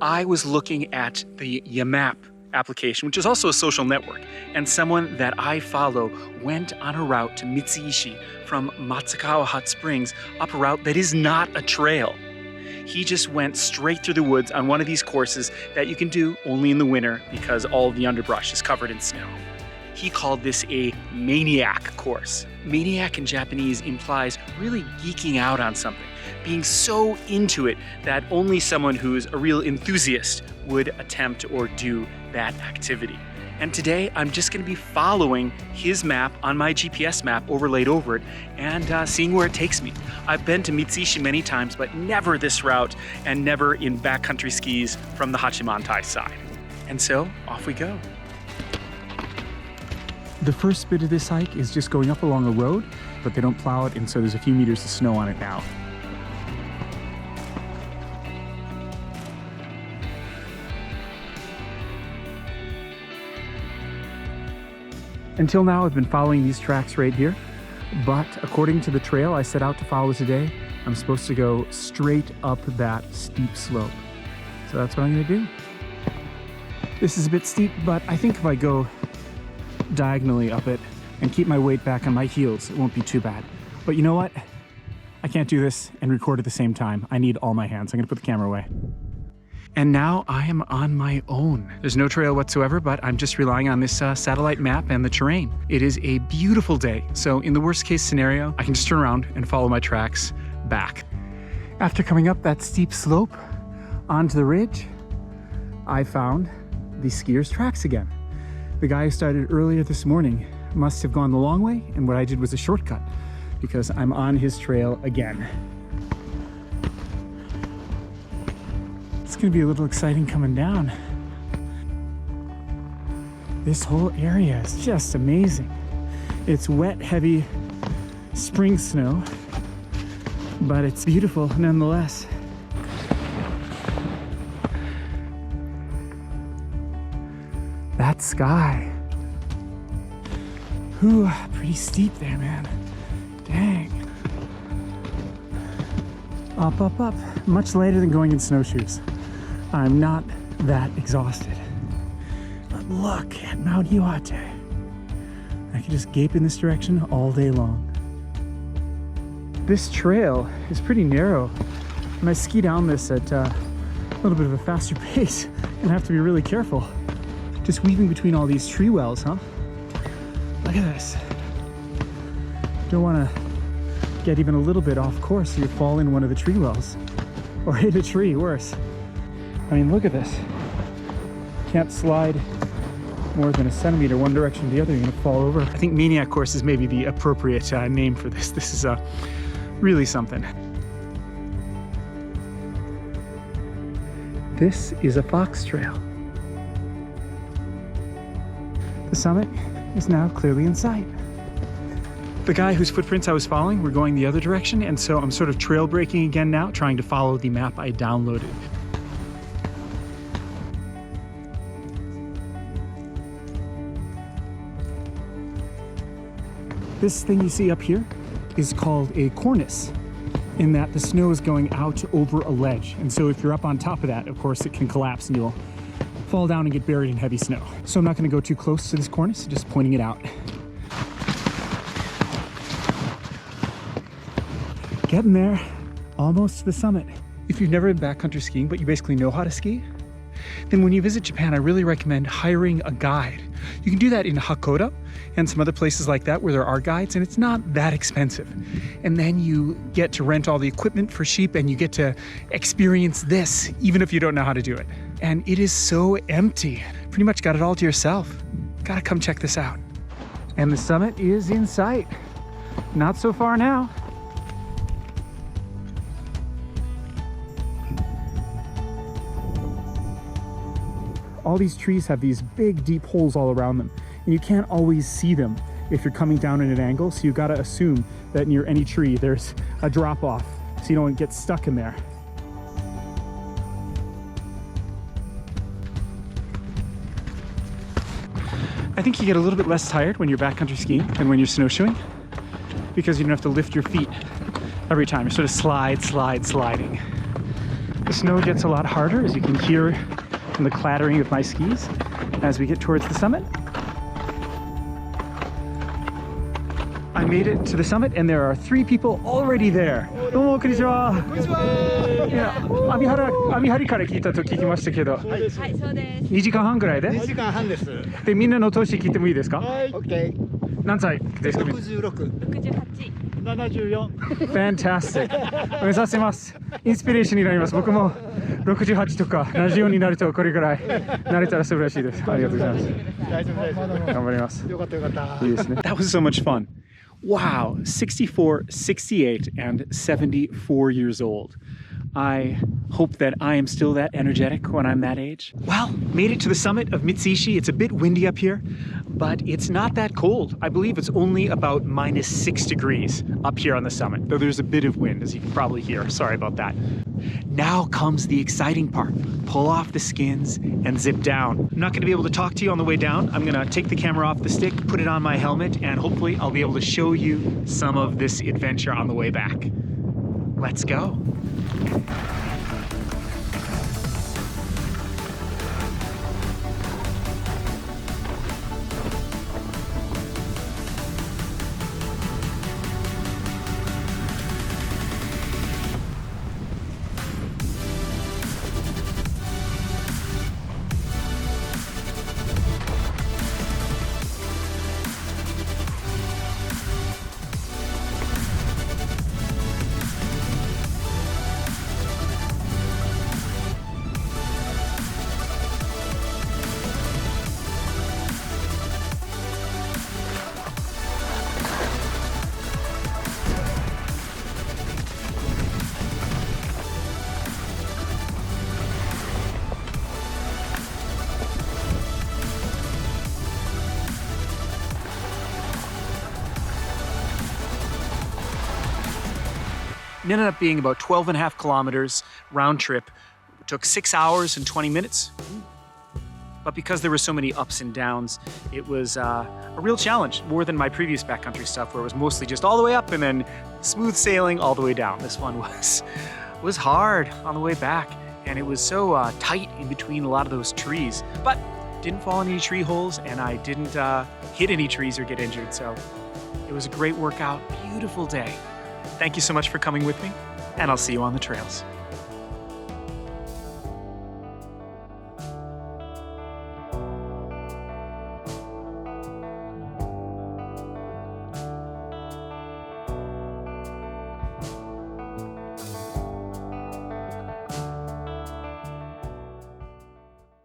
I was looking at the Yamap application, which is also a social network, and someone that I follow went on a route to Mitsuishi from Matsukawa Hot Springs up a route that is not a trail. He just went straight through the woods on one of these courses that you can do only in the winter because all of the underbrush is covered in snow. He called this a maniac course. Maniac in Japanese implies really geeking out on something, being so into it that only someone who's a real enthusiast would attempt or do that activity. And today I'm just going to be following his map on my GPS map overlaid over it and seeing where it takes me. I've been to Mitsuishi many times, but never this route and never in backcountry skis from the Hachimantai side. And so off we go. The first bit of this hike is just going up along a road, but they don't plow it, and so there's a few meters of snow on it now. Until now, I've been following these tracks right here, but according to the trail I set out to follow today, I'm supposed to go straight up that steep slope. So that's what I'm gonna do. This is a bit steep, but I think if I go diagonally up it and keep my weight back on my heels, it won't be too bad. But you know what? I can't do this and record at the same time. I need all my hands. I'm gonna put the camera away. And now I am on my own. There's no trail whatsoever, but I'm just relying on this satellite map and the terrain. It is a beautiful day, so in the worst case scenario, I can just turn around and follow my tracks back. After coming up that steep slope onto the ridge, I found the skier's tracks again. The guy who started earlier this morning must have gone the long way, and what I did was a shortcut because I'm on his trail again. It's gonna be a little exciting coming down. This whole area is just amazing. It's wet, heavy spring snow, but it's beautiful nonetheless. That sky. Ooh, pretty steep there, man. Dang. Up, up, up. Much lighter than going in snowshoes. I'm not that exhausted. But look at Mount Iwate. I could just gape in this direction all day long. This trail is pretty narrow. When I ski down this at a little bit of a faster pace, I'm gonna have to be really careful. Just weaving between all these tree wells, huh? Look at this. Don't want to get even a little bit off course so you fall in one of the tree wells. Or hit a tree, worse. I mean, look at this. Can't slide more than a centimeter one direction or the other, you're gonna fall over. I think maniac course is maybe the appropriate name for this. This is really something. This is a fox trail. The summit is now clearly in sight. The guy whose footprints I was following were going the other direction, and so I'm sort of trail breaking again now, trying to follow the map I downloaded. This thing you see up here is called a cornice, in that the snow is going out over a ledge. And so if you're up on top of that, of course, it can collapse and you'll fall down and get buried in heavy snow. So I'm not gonna go too close to this cornice, just pointing it out. Getting there, almost to the summit. If you've never been backcountry skiing, but you basically know how to ski, then when you visit Japan, I really recommend hiring a guide. You can do that in Hakoda and some other places like that where there are guides, and it's not that expensive. And then you get to rent all the equipment for cheap, and you get to experience this, even if you don't know how to do it. And it is so empty. Pretty much got it all to yourself. Gotta come check this out. And the summit is in sight. Not so far now. All these trees have these big, deep holes all around them, and you can't always see them if you're coming down at an angle, so you've got to assume that near any tree there's a drop off, so you don't get stuck in there. I think you get a little bit less tired when you're backcountry skiing than when you're snowshoeing, because you don't have to lift your feet every time. You're sort of sliding. The snow gets a lot harder, as you can hear from the clattering of my skis as we get towards the summit. I made it to the summit and there are 3 people already there. どうもこんにちは。いや、網張から聞いたと聞きましたけど。はい、そうです。2時間半ぐらいで？ 2時間半です。で、みんなの年聞いてもいいですか？はい。OK。何歳ですか？66。68。74。Fantastic。目指します。インスピレーションになります。僕も68とか74になるとこれぐらい慣れたら素晴らしいです。ありがとうございます。大丈夫です。頑張ります。よかったよかった。いいですね。That was so much fun. Wow, 64, 68, and 74 years old. I hope that I am still that energetic when I'm that age. Well, made it to the summit of Mitsuishi. It's a bit windy up here, but it's not that cold. I believe it's only about -6 degrees up here on the summit, though there's a bit of wind, as you can probably hear. Sorry about that. Now comes the exciting part. Pull off the skins and zip down. I'm not going to be able to talk to you on the way down. I'm going to take the camera off the stick, put it on my helmet, and hopefully I'll be able to show you some of this adventure on the way back. Let's go. It ended up being about 12.5 kilometers round trip. It took 6 hours and 20 minutes. But because there were so many ups and downs, it was a real challenge, more than my previous backcountry stuff where it was mostly just all the way up and then smooth sailing all the way down. This one was hard on the way back, and it was so tight in between a lot of those trees. But didn't fall in any tree holes, and I didn't hit any trees or get injured, so it was a great workout, beautiful day. Thank you so much for coming with me, and I'll see you on the trails.